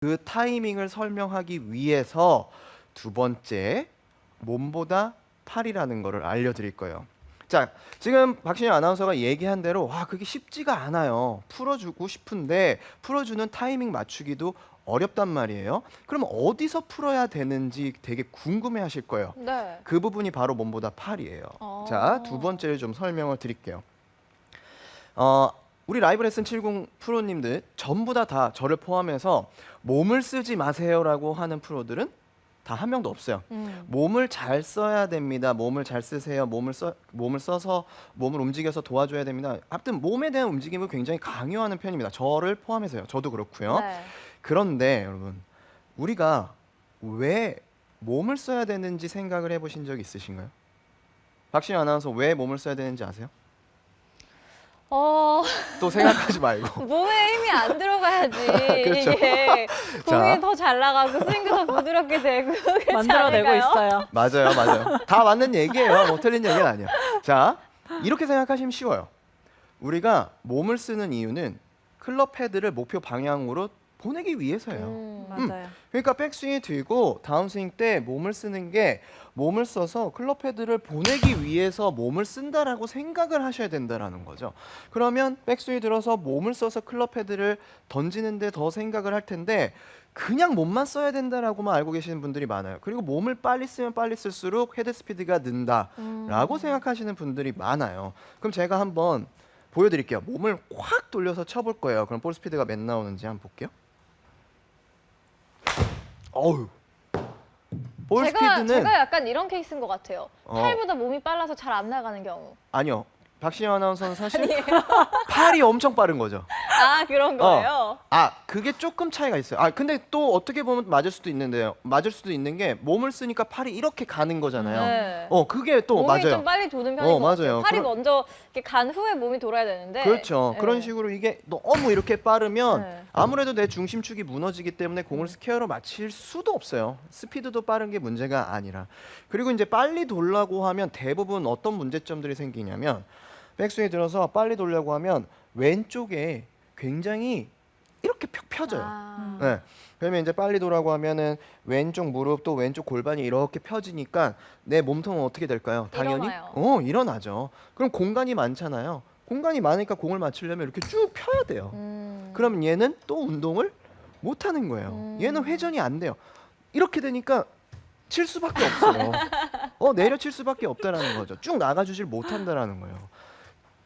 그 타이밍을 설명하기 위해서 두 번째, 몸보다 팔이라는 거를 알려드릴 거예요. 자, 지금 박신영 아나운서가 얘기한 대로 와, 그게 쉽지가 않아요. 풀어주고 싶은데 풀어주는 타이밍 맞추기도 어렵단 말이에요. 그럼 어디서 풀어야 되는지 되게 궁금해 하실 거예요. 네. 그 부분이 바로 몸보다 팔이에요. 자, 두 번째를 좀 설명을 드릴게요. 우리 라이브 레슨 70 프로님들 전부 다 저를 포함해서 몸을 쓰지 마세요라고 하는 프로들은 다 한 명도 없어요. 몸을 잘 써야 됩니다. 몸을 잘 쓰세요. 몸을 써서 몸을 움직여서 도와줘야 됩니다. 하여튼 몸에 대한 움직임을 굉장히 강요하는 편입니다. 저를 포함해서요. 저도 그렇고요. 네. 그런데 여러분, 우리가 왜 몸을 써야 되는지 생각을 해보신 적 있으신가요? 박신영 아나운서 왜 몸을 써야 되는지 아세요? 또 생각하지 말고. 몸에 힘이 안 들어가야지 그렇죠. 이게 자. 공이 더 잘 나가고 스윙도 더 부드럽게 되고 그렇지 만들어내고 않을까요? 있어요. 맞아요, 맞아요. 다 맞는 얘기예요. 뭐 틀린 얘기는 아니에요. 자, 이렇게 생각하시면 쉬워요. 우리가 몸을 쓰는 이유는 클럽 헤드를 목표 방향으로 보내기 위해서예요. 맞아요. 그러니까 백스윙이 들고 다운스윙 때 몸을 쓰는 게 몸을 써서 클럽 헤드를 보내기 위해서 몸을 쓴다라고 생각을 하셔야 된다라는 거죠. 그러면 백스윙이 들어서 몸을 써서 클럽 헤드를 던지는데 더 생각을 할 텐데 그냥 몸만 써야 된다라고만 알고 계시는 분들이 많아요. 그리고 몸을 빨리 쓰면 빨리 쓸수록 헤드 스피드가 는다라고 생각하시는 분들이 많아요. 그럼 제가 한번 보여드릴게요. 몸을 확 돌려서 쳐볼 거예요. 그럼 볼 스피드가 몇 나오는지 한번 볼게요. 어우, 볼 스피드는 제가 약간 이런 케이스인 것 같아요. 어. 팔보다 몸이 빨라서 잘 안 나가는 경우. 아니요. 박신영 아나운서는 사실 팔이 엄청 빠른 거죠. 아, 그런 거예요? 그게 조금 차이가 있어요. 근데 또 어떻게 보면 맞을 수도 있는데요. 맞을 수도 있는 게 몸을 쓰니까 팔이 이렇게 가는 거잖아요. 네. 그게 또 몸이 맞아요. 좀 빨리 도는 편인 것 같아요. 맞아요. 팔이 먼저 이렇게 간 후에 몸이 돌아야 되는데. 그렇죠. 네. 그런 식으로 이게 너무 이렇게 빠르면 네. 아무래도 내 중심축이 무너지기 때문에 공을 스퀘어로 맞힐 수도 없어요. 스피드도 빠른 게 문제가 아니라. 그리고 이제 빨리 돌라고 하면 대부분 어떤 문제점들이 생기냐면 백스윙이 들어서 빨리 돌려고 하면 왼쪽에 굉장히 이렇게 펴 펴져요. 네. 그러면 이제 빨리 돌라고 하면은 왼쪽 무릎 또 왼쪽 골반이 이렇게 펴지니까 내 몸통은 어떻게 될까요? 당연히 일어나요. 일어나죠. 그럼 공간이 많잖아요. 공간이 많으니까 공을 맞추려면 이렇게 쭉 펴야 돼요. 그러면 얘는 또 운동을 못 하는 거예요. 얘는 회전이 안 돼요. 이렇게 되니까 칠 수밖에 없어요. 내려칠 수밖에 없다라는 거죠. 쭉 나가주질 못한다라는 거예요.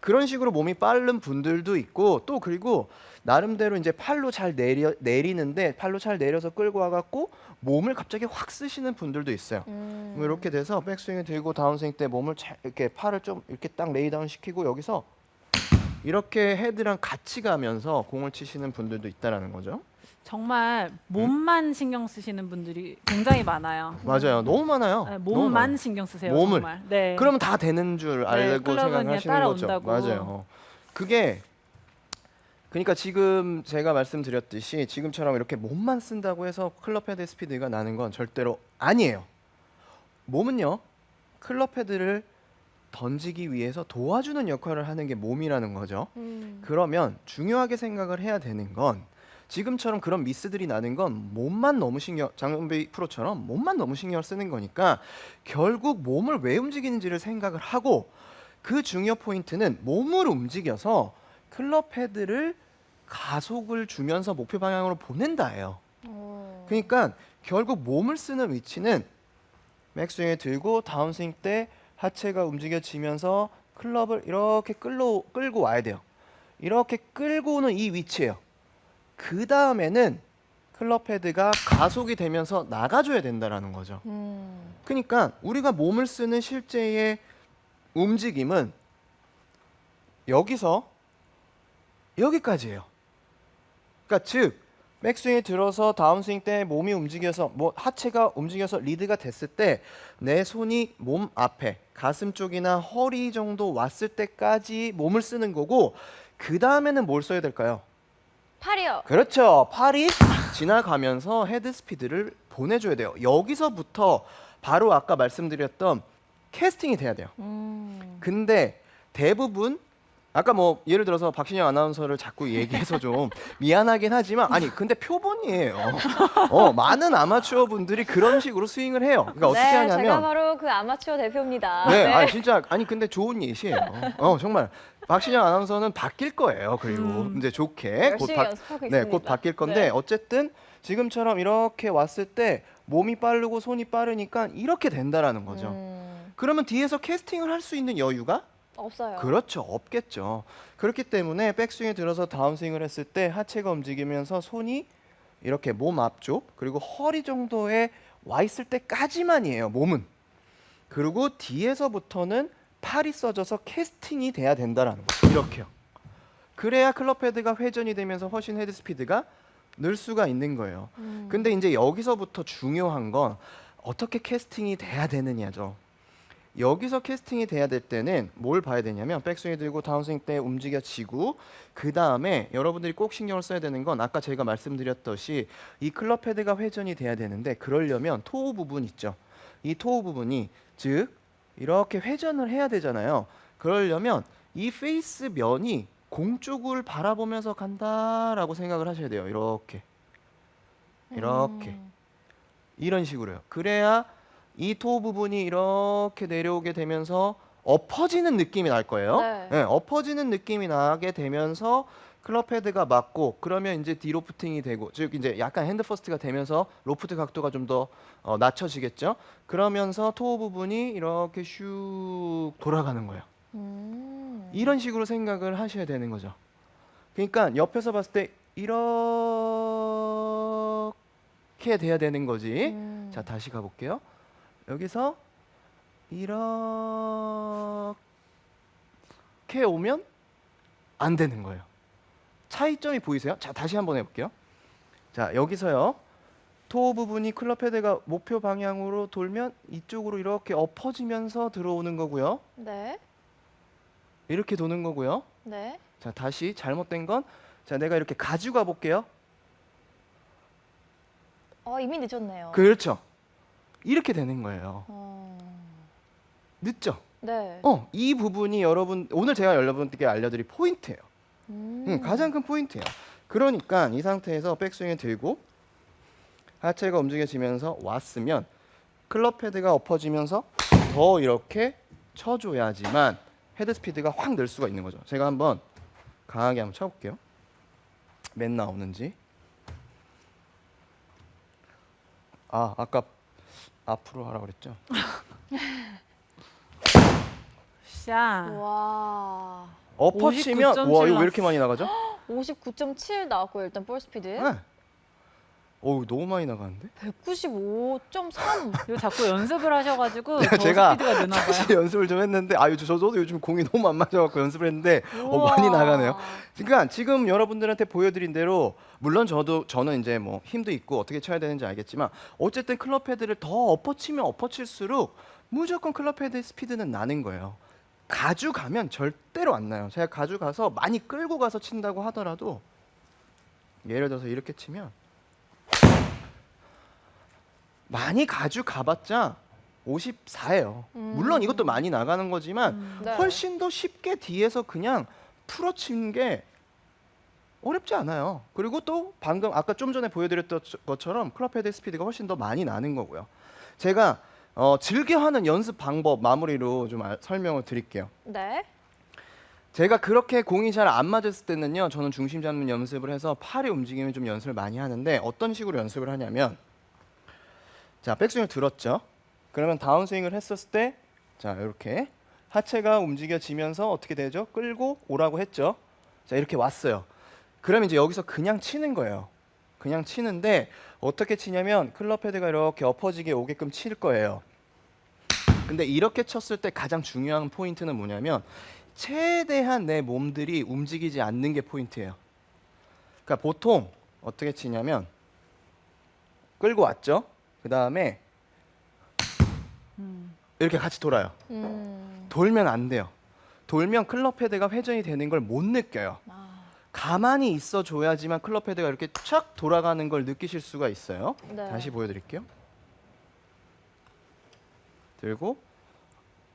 그런 식으로 몸이 빠른 분들도 있고 또 그리고 나름대로 이제 팔로 잘 내리는데 팔로 잘 내려서 끌고 와갖고 몸을 갑자기 확 쓰시는 분들도 있어요. 뭐 이렇게 돼서 백스윙을 들고 다운스윙 때 몸을 이렇게 팔을 좀 이렇게 딱 레이다운 시키고 여기서 이렇게 헤드랑 같이 가면서 공을 치시는 분들도 있다라는 거죠. 정말 몸만 신경 쓰시는 분들이 굉장히 많아요. 맞아요. 너무 많아요. 네, 너무 몸만 많아요. 신경 쓰세요. 몸을. 정말. 네. 그러면 다 되는 줄 알고 클럽은 그냥 생각하시는 거죠. 따라온다고. 맞아요. 그게 그러니까 지금 제가 말씀드렸듯이 지금처럼 이렇게 몸만 쓴다고 해서 클럽 헤드 스피드가 나는 건 절대로 아니에요. 몸은요, 클럽 헤드를 던지기 위해서 도와주는 역할을 하는 게 몸이라는 거죠. 그러면 중요하게 생각을 해야 되는 건 지금처럼 그런 미스들이 나는 건 몸만 너무 장은비 프로처럼 몸만 너무 신경을 쓰는 거니까 결국 몸을 왜 움직이는지를 생각을 하고 그 중요 포인트는 몸을 움직여서 클럽 헤드를 가속을 주면서 목표 방향으로 보낸다예요. 그러니까 결국 몸을 쓰는 위치는 백스윙을 들고 다운스윙 때 하체가 움직여지면서 클럽을 이렇게 끌고 와야 돼요. 이렇게 끌고 오는 이 위치예요. 그 다음에는 클럽 헤드가 가속이 되면서 나가줘야 된다라는 거죠. 그러니까 우리가 몸을 쓰는 실제의 움직임은 여기서 여기까지예요. 그러니까 즉 백스윙이 들어서 다운스윙 때 몸이 움직여서 하체가 움직여서 리드가 됐을 때 내 손이 몸 앞에 가슴 쪽이나 허리 정도 왔을 때까지 몸을 쓰는 거고 그 다음에는 뭘 써야 될까요? 팔이요. 그렇죠. 팔이 지나가면서 헤드 스피드를 보내줘야 돼요. 여기서부터 바로 아까 말씀드렸던 캐스팅이 돼야 돼요. 근데 대부분 아까 뭐 예를 들어서 박신영 아나운서를 자꾸 얘기해서 좀 미안하긴 하지만 아니 근데 표본이에요. 많은 아마추어 분들이 그런 식으로 스윙을 해요. 그러니까 어떻게 네, 제가 하냐면 바로 그 아마추어 대표입니다. 네, 아니 진짜 아니 근데 좋은 예시예요. 정말 박신영 아나운서는 바뀔 거예요. 그리고 이제 좋게 열심히 연습하고 네, 있습니다. 곧 바뀔 건데 네. 어쨌든 지금처럼 이렇게 왔을 때 몸이 빠르고 손이 빠르니까 이렇게 된다라는 거죠. 그러면 뒤에서 캐스팅을 할 수 있는 여유가 없어요. 그렇죠. 없겠죠. 그렇기 때문에 백스윙에 들어서 다운스윙을 했을 때 하체가 움직이면서 손이 이렇게 몸 앞쪽 그리고 허리 정도에 와 있을 때까지만이에요. 몸은. 그리고 뒤에서부터는 팔이 써져서 캐스팅이 돼야 된다라는 거죠. 이렇게요. 그래야 클럽 헤드가 회전이 되면서 훨씬 헤드 스피드가 늘 수가 있는 거예요. 근데 이제 여기서부터 중요한 건 어떻게 캐스팅이 돼야 되느냐죠. 여기서 캐스팅이 돼야 될 때는 뭘 봐야 되냐면 백스윙 들고 다운스윙 때 움직여지고 그 다음에 여러분들이 꼭 신경을 써야 되는 건 아까 제가 말씀드렸듯이 이 클럽 헤드가 회전이 돼야 되는데 그러려면 토우 부분 있죠. 이 토우 부분이 즉 이렇게 회전을 해야 되잖아요. 그러려면 이 페이스 면이 공 쪽을 바라보면서 간다라고 생각을 하셔야 돼요. 이렇게 이런 식으로요. 그래야 이 토 부분이 이렇게 내려오게 되면서 엎어지는 느낌이 날 거예요. 네. 네, 엎어지는 느낌이 나게 되면서 클럽 헤드가 맞고 그러면 이제 디로프팅이 되고 즉 이제 약간 핸드 퍼스트가 되면서 로프트 각도가 좀 더 낮춰지겠죠. 그러면서 토 부분이 이렇게 슉 돌아가는 거예요. 이런 식으로 생각을 하셔야 되는 거죠. 그러니까 옆에서 봤을 때 이렇게 돼야 되는 거지. 자, 다시 가볼게요. 여기서 이렇게 오면 안 되는 거예요. 차이점이 보이세요? 자, 다시 한번 해볼게요. 자, 여기서요. 토 부분이 클럽 헤드가 목표 방향으로 돌면 이쪽으로 이렇게 엎어지면서 들어오는 거고요. 네. 이렇게 도는 거고요. 네. 자, 다시 잘못된 건 자, 내가 이렇게 가지고 가볼게요. 이미 늦었네요. 그렇죠. 이렇게 되는 거예요. 늦죠? 네. 이 부분이 여러분 오늘 제가 여러분들께 알려드릴 포인트예요. 가장 큰 포인트예요. 그러니까 이 상태에서 백스윙을 들고 하체가 움직여지면서 왔으면 클럽 헤드가 엎어지면서 더 이렇게 쳐줘야지만 헤드 스피드가 확 늘 수가 있는 거죠. 제가 한번 강하게 한번 쳐볼게요. 맨 나오는지. 아까 앞으로 하라고 그랬죠? 샤. 와. 엎어치면 59.7 와 이거 왜 이렇게 많이 나가죠? 59.7 나왔고요. 일단 볼 스피드. 네. 어우 너무 많이 나가는데? 195.3. 이거 자꾸 연습을 하셔가지고 더 제가 스피드가 느나 봐요. 사실 연습을 좀 했는데 저도 요즘 공이 너무 안 맞아갖고 연습을 했는데 우와. 많이 나가네요. 그러니까 지금 여러분들한테 보여드린 대로 물론 저는 이제 뭐 힘도 있고 어떻게 쳐야 되는지 알겠지만 어쨌든 클럽 헤드를 더 엎어치면 엎어칠수록 무조건 클럽 헤드 스피드는 나는 거예요. 가져가면 절대로 안 나요. 제가 가져가서 많이 끌고 가서 친다고 하더라도 예를 들어서 이렇게 치면 많이 가져가봤자 54예요. 물론 이것도 많이 나가는 거지만 네. 훨씬 더 쉽게 뒤에서 그냥 풀어치는 게 어렵지 않아요. 그리고 또 방금 아까 좀 전에 보여드렸던 것처럼 클럽 헤드 스피드가 훨씬 더 많이 나는 거고요. 제가 즐겨하는 연습 방법 마무리로 좀 설명을 드릴게요. 네. 제가 그렇게 공이 잘 안 맞았을 때는요. 저는 중심 잡는 연습을 해서 팔의 움직임을 좀 연습을 많이 하는데 어떤 식으로 연습을 하냐면 자, 백스윙을 들었죠. 그러면 다운스윙을 했었을 때 자, 이렇게 하체가 움직여지면서 어떻게 되죠? 끌고 오라고 했죠. 자, 이렇게 왔어요. 그러면 이제 여기서 그냥 치는 거예요. 그냥 치는데 어떻게 치냐면 클럽 헤드가 이렇게 엎어지게 오게끔 칠 거예요. 근데 이렇게 쳤을 때 가장 중요한 포인트는 뭐냐면 최대한 내 몸들이 움직이지 않는 게 포인트예요. 그러니까 보통 어떻게 치냐면 끌고 왔죠. 그 다음에 이렇게 같이 돌아요. 돌면 안 돼요. 돌면 클럽 헤드가 회전이 되는 걸 못 느껴요. 가만히 있어 줘야지만 클럽 헤드가 이렇게 촥 돌아가는 걸 느끼실 수가 있어요. 네. 다시 보여드릴게요. 들고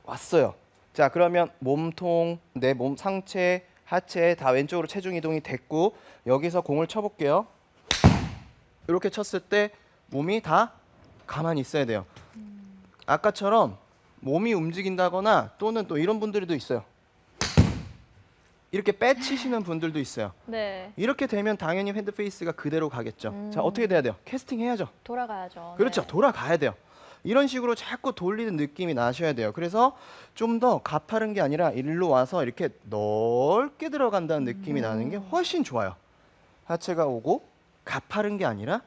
왔어요. 자, 그러면 몸통, 내 몸 상체, 하체 다 왼쪽으로 체중 이동이 됐고 여기서 공을 쳐볼게요. 이렇게 쳤을 때 몸이 다 가만히 있어야 돼요. 아까처럼 몸이 움직인다거나 또는 또 이런 분들도 있어요. 이렇게 빼치시는 분들도 있어요. 네. 이렇게 되면 당연히 핸드 페이스가 그대로 가겠죠. 자, 어떻게 돼야 돼요? 캐스팅 해야죠. 돌아가야죠. 그렇죠. 네. 돌아가야 돼요. 이런 식으로 자꾸 돌리는 느낌이 나셔야 돼요. 그래서 좀 더 가파른 게 아니라 일로 와서 이렇게 넓게 들어간다는 느낌이 나는 게 훨씬 좋아요. 하체가 오고 가파른 게 아니라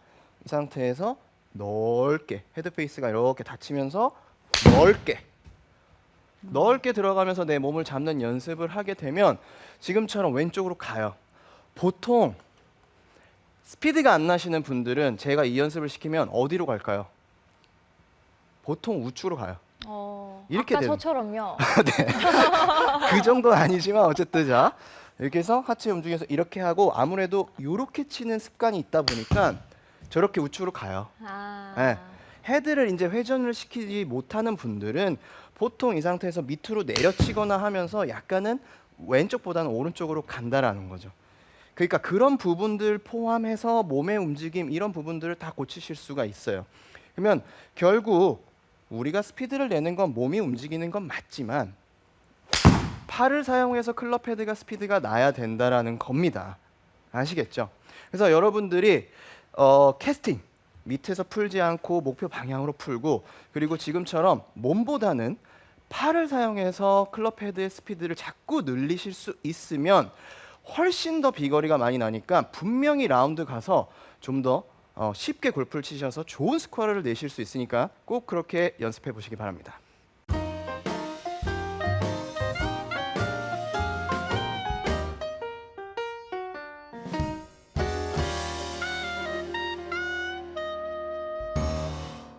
이 상태에서 넓게 헤드 페이스가 이렇게 닫히면서 넓게 들어가면서 내 몸을 잡는 연습을 하게 되면 지금처럼 왼쪽으로 가요. 보통 스피드가 안 나시는 분들은 제가 이 연습을 시키면 어디로 갈까요? 보통 우측으로 가요. 이렇게 아까 되는- 저처럼요. 그 정도는 아니지만 어쨌든 자 이렇게 해서 하체 움직여서 이렇게 하고 아무래도 이렇게 치는 습관이 있다 보니까 저렇게 우측으로 가요. 아. 네. 헤드를 이제 회전을 시키지 못하는 분들은 보통 이 상태에서 밑으로 내려치거나 하면서 약간은 왼쪽보다는 오른쪽으로 간다라는 거죠. 그러니까 그런 부분들 포함해서 몸의 움직임 이런 부분들을 다 고치실 수가 있어요. 그러면 결국 우리가 스피드를 내는 건 몸이 움직이는 건 맞지만 팔을 사용해서 클럽 헤드가 스피드가 나야 된다라는 겁니다. 아시겠죠? 그래서 여러분들이 캐스팅 밑에서 풀지 않고 목표 방향으로 풀고 그리고 지금처럼 몸보다는 팔을 사용해서 클럽 헤드의 스피드를 자꾸 늘리실 수 있으면 훨씬 더 비거리가 많이 나니까 분명히 라운드 가서 좀 더 쉽게 골프를 치셔서 좋은 스코어를 내실 수 있으니까 꼭 그렇게 연습해 보시기 바랍니다.